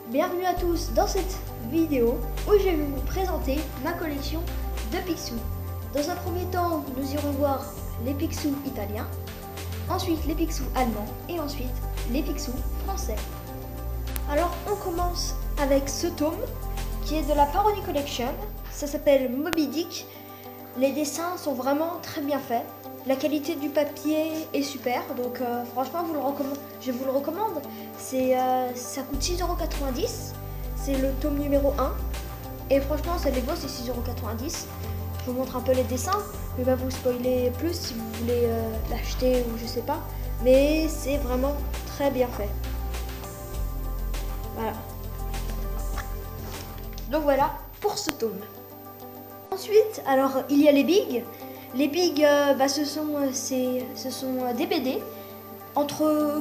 Bienvenue à tous dans cette vidéo où je vais vous présenter ma collection de Picsou. Dans un premier temps, nous irons voir les Picsou italiens, ensuite les Picsou allemands et ensuite les Picsou français. Alors on commence avec ce tome qui est de la Parody Collection, ça s'appelle Moby Dick. Les dessins sont vraiment très bien faits. La qualité du papier est super, donc franchement je vous le recommande. Ça coûte 6,90 €, c'est le tome numéro 1. Et franchement ça les vaut, c'est 6,90 €. Je vous montre un peu les dessins, je vais pas vous spoiler plus si vous voulez l'acheter ou je sais pas. Mais c'est vraiment très bien fait. Voilà. Donc voilà pour ce tome. Ensuite, alors il y a les Big. Les Big, ce sont des BD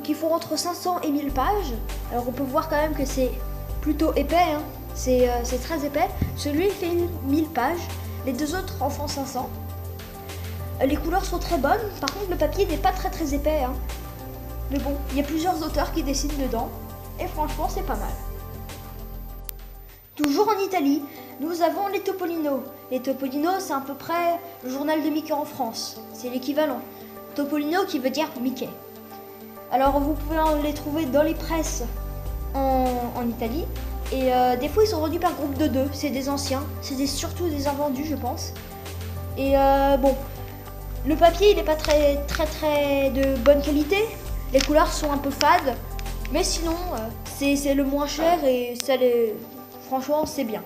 qui font entre 500 et 1000 pages. Alors on peut voir quand même que c'est plutôt épais, hein. C'est très épais. Celui fait 1000 pages, les deux autres en font 500. Les couleurs sont très bonnes, par contre le papier n'est pas très épais, hein. Mais bon, il y a plusieurs auteurs qui dessinent dedans, et franchement c'est pas mal. Toujours en Italie, nous avons les Topolino. Les Topolino, c'est à peu près le journal de Mickey en France. C'est l'équivalent. Topolino qui veut dire Mickey. Alors vous pouvez les trouver dans les presses en Italie. Et des fois ils sont vendus par groupe de 2. C'est des anciens. C'est surtout des invendus je pense. Et bon, le papier il n'est pas très de bonne qualité. Les couleurs sont un peu fades. Mais sinon c'est le moins cher et franchement c'est bien.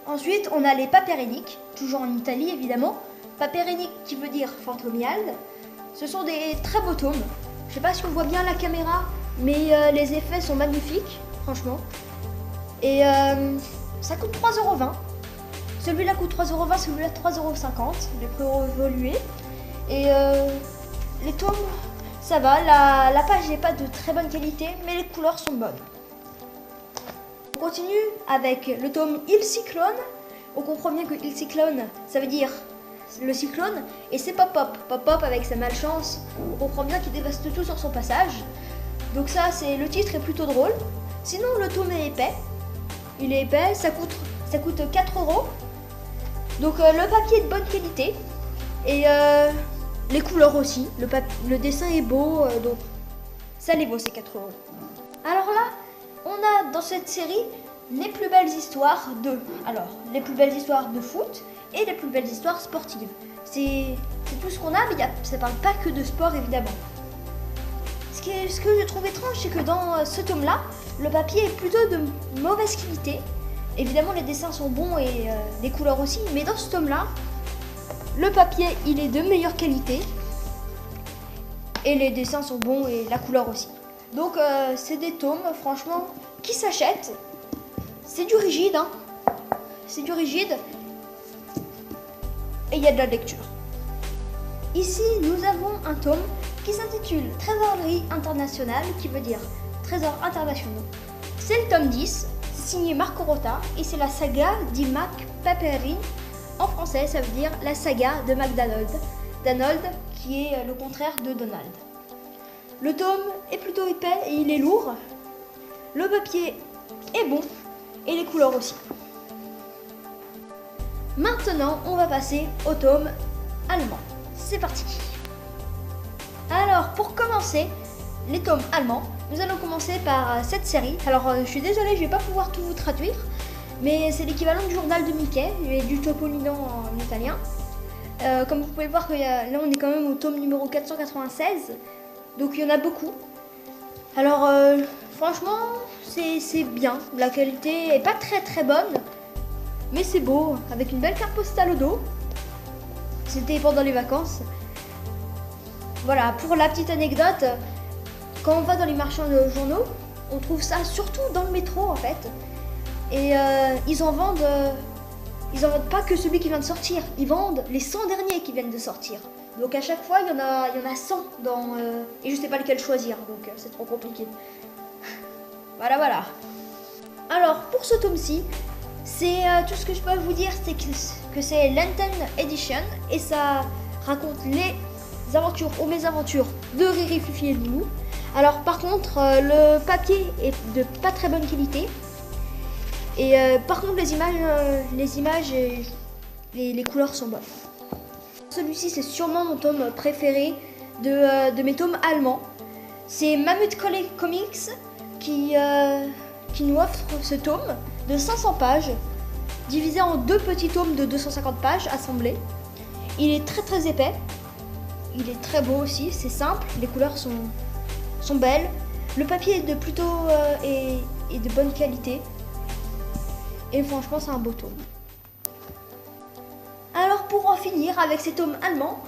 Ensuite, on a les Paperenik, toujours en Italie évidemment. Paperenik qui veut dire Fantomiald. Ce sont des très beaux tomes. Je sais pas si on voit bien la caméra, mais les effets sont magnifiques, franchement. Et ça coûte 3,20 €. Celui-là coûte 3,20 €, celui-là 3,50 €, les prix ont évolué. Et les tomes, ça va, la page n'est pas de très bonne qualité, mais les couleurs sont bonnes. On continue avec le tome Il Cyclone. On comprend bien que Il Cyclone, ça veut dire le cyclone, et c'est Pop-Pop. Pop-Pop avec sa malchance, on comprend bien qu'il dévaste tout sur son passage. Donc ça, le titre est plutôt drôle. Sinon, le tome est épais. Il est épais, ça coûte 4 €. Donc le papier est de bonne qualité. Et les couleurs aussi. Le dessin est beau, donc ça les vaut ces 4 €. Alors là, on a dans cette série les plus belles histoires les plus belles histoires de foot et les plus belles histoires sportives. C'est tout ce qu'on a, mais ça parle pas que de sport évidemment. Ce que je trouve étrange, c'est que dans ce tome-là, le papier est plutôt de mauvaise qualité. Évidemment, les dessins sont bons et les couleurs aussi, mais dans ce tome-là, le papier il est de meilleure qualité et les dessins sont bons et la couleur aussi. Donc c'est des tomes franchement qui s'achètent. C'est du rigide, hein. C'est du rigide. Et il y a de la lecture. Ici nous avons un tome qui s'intitule Trésorerie internationale, qui veut dire trésors internationaux. C'est le tome 10, signé Marco Rota, et c'est la saga di Mac Paperini. En français ça veut dire la saga de McDonald. Donald qui est le contraire de Donald. Le tome est plutôt épais et il est lourd. Le papier est bon et les couleurs aussi. Maintenant, on va passer au tome allemand. C'est parti. Alors, pour commencer, les tomes allemands, nous allons commencer par cette série. Alors, je suis désolée, je vais pas pouvoir tout vous traduire, mais c'est l'équivalent du journal de Mickey et du Topolino en italien. Comme vous pouvez voir, là on est quand même au tome numéro 496. Donc il y en a beaucoup. Alors franchement c'est bien. La qualité est pas très bonne, mais c'est beau, avec une belle carte postale au dos. C'était pendant les vacances. Voilà, pour la petite anecdote, quand on va dans les marchands de journaux, on trouve ça surtout dans le métro en fait. Et ils en vendent pas que celui qui vient de sortir, ils vendent les 100 derniers qui viennent de sortir. Donc à chaque fois, il y en a 100 et je sais pas lequel choisir, donc c'est trop compliqué. Voilà. Alors pour ce tome-ci, c'est tout ce que je peux vous dire, c'est que c'est Lenten Edition et ça raconte les aventures ou mésaventures de Riri, Fifi et Loulou. Alors par contre, le papier est de pas très bonne qualité. Et par contre, les images et les couleurs sont bonnes. Celui-ci, c'est sûrement mon tome préféré de mes tomes allemands. C'est Mammut Comics qui nous offre ce tome de 500 pages, divisé en 2 petits tomes de 250 pages assemblés. Il est très très épais, il est très beau aussi, c'est simple, les couleurs sont belles, le papier est de de bonne qualité et franchement c'est un beau tome. Alors pour en finir avec ces tomes allemands,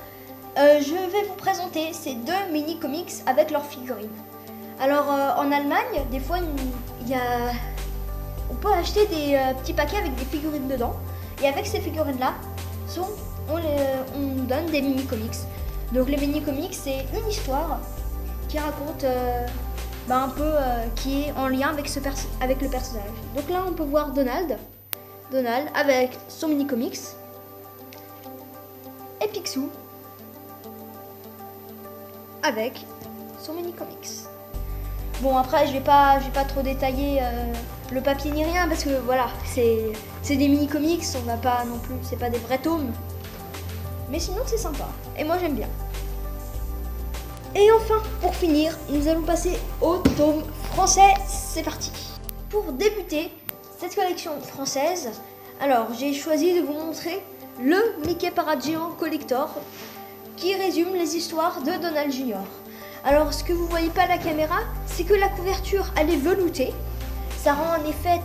je vais vous présenter ces 2 mini-comics avec leurs figurines. Alors en Allemagne, des fois on peut acheter des petits paquets avec des figurines dedans. Et avec ces figurines-là, on nous donne des mini-comics. Donc les mini-comics, c'est une histoire qui raconte un peu qui est en lien avec le personnage. Donc là, on peut voir Donald avec son mini-comics. Et Picsou avec son mini-comics. Bon, après, je vais pas trop détailler le papier ni rien parce que voilà, c'est des mini-comics, on va pas non plus, c'est pas des vrais tomes. Mais sinon, c'est sympa et moi j'aime bien. Et enfin, pour finir, nous allons passer au tome français. C'est parti. Pour débuter cette collection française, alors j'ai choisi de vous montrer le Mickey Parade Géant Collector qui résume les histoires de Donald Jr. Alors ce que vous voyez pas à la caméra, c'est que la couverture elle est veloutée. Ça rend en effet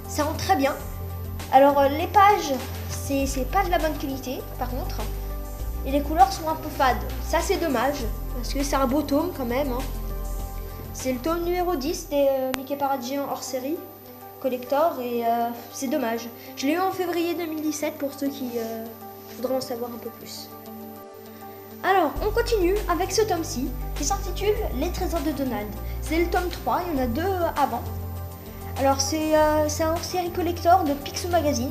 ça rend très bien. Alors les pages, c'est pas de la bonne qualité par contre. Et les couleurs sont un peu fades. Ça c'est dommage, parce que c'est un beau tome quand même. C'est le tome numéro 10 des Mickey Parade Géant hors série Collector et c'est dommage. Je l'ai eu en février 2017 pour ceux qui voudraient en savoir un peu plus. Alors, on continue avec ce tome-ci qui s'intitule Les Trésors de Donald. C'est le tome 3, il y en a 2 avant. Alors, c'est un hors-série collector de Picsou Magazine.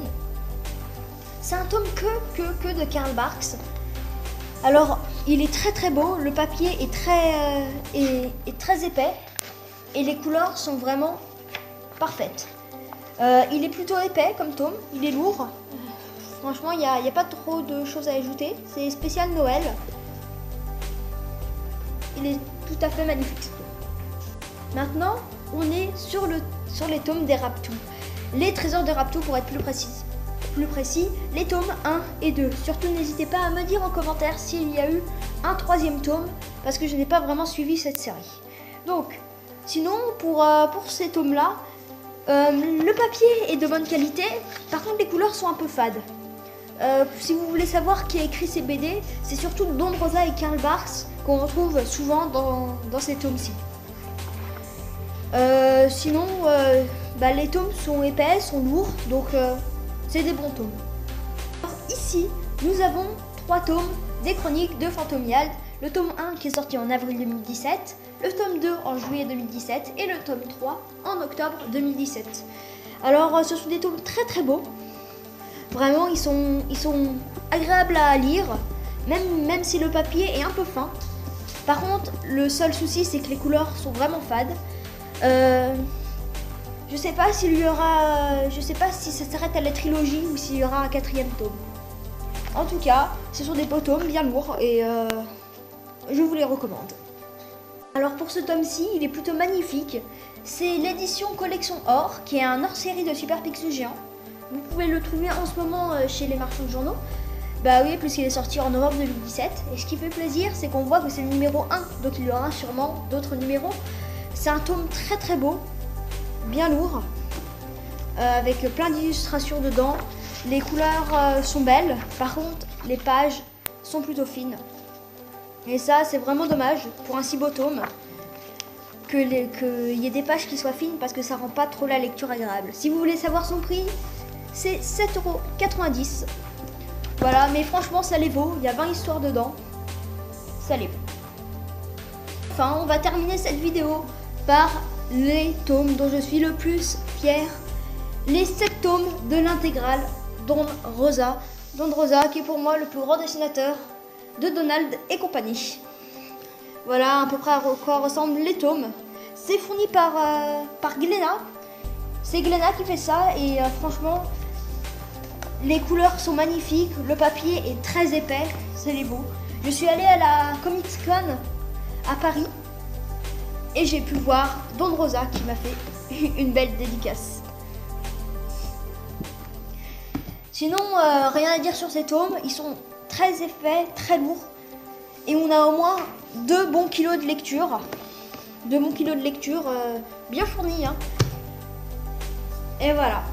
C'est un tome que de Karl Barks. Alors, il est très très beau, le papier est très épais et les couleurs sont vraiment parfaites. Il est plutôt épais comme tome, il est lourd. Franchement, il n'y a pas trop de choses à ajouter. C'est spécial Noël. Il est tout à fait magnifique. Maintenant, on est sur les tomes des Raptous. Les trésors de Raptou pour être plus précis, les tomes 1 et 2. Surtout, n'hésitez pas à me dire en commentaire s'il y a eu un 3e tome, parce que je n'ai pas vraiment suivi cette série. Donc, sinon, pour ces tomes-là, le papier est de bonne qualité. Par contre, les couleurs sont un peu fades. Si vous voulez savoir qui a écrit ces BD, c'est surtout Don Rosa et Karl Barks qu'on retrouve souvent dans ces tomes-ci. Sinon, les tomes sont épais, sont lourds, donc c'est des bons tomes. Alors, ici, nous avons 3 tomes des chroniques de Fantomiald. Le tome 1 qui est sorti en avril 2017, le tome 2 en juillet 2017 et le tome 3 en octobre 2017. Alors, ce sont des tomes très très beaux. Vraiment, ils sont agréables à lire, même si le papier est un peu fin. Par contre, le seul souci, c'est que les couleurs sont vraiment fades. Je sais pas si ça s'arrête à la trilogie ou s'il y aura un 4e tome. En tout cas, ce sont des beaux tomes bien lourds et je vous les recommande. Alors pour ce tome-ci, il est plutôt magnifique. C'est l'édition Collection Or, qui est un hors-série de Super Picsou Géant. Vous pouvez le trouver en ce moment chez les marchands de journaux. Bah oui, puisqu'il est sorti en novembre 2017. Et ce qui fait plaisir, c'est qu'on voit que c'est le numéro 1, donc il y aura sûrement d'autres numéros. C'est un tome très très beau, bien lourd, avec plein d'illustrations dedans. Les couleurs sont belles, par contre les pages sont plutôt fines. Et ça, c'est vraiment dommage pour un si beau tome qu'il y ait des pages qui soient fines parce que ça rend pas trop la lecture agréable. Si vous voulez savoir son prix, c'est 7,90 €. Voilà, mais franchement ça les vaut, il y a 20 histoires dedans, ça les vaut. Enfin, on va terminer cette vidéo par les tomes dont je suis le plus fière. Les 7 tomes de l'intégrale Don Rosa. Don Rosa qui est pour moi le plus grand dessinateur de Donald et compagnie. Voilà à peu près à quoi ressemblent les tomes. C'est fourni par Glénat. C'est Glénat qui fait ça et franchement, les couleurs sont magnifiques. Le papier est très épais, c'est les beau. Je suis allée à la Comic Con à Paris et j'ai pu voir Don Rosa qui m'a fait une belle dédicace. Sinon, rien à dire sur ces tomes. Ils sont très épais, très lourds. Et on a au moins 2 bons kilos de lecture. 2 bons kilos de lecture bien fournis. Hein. Et voilà.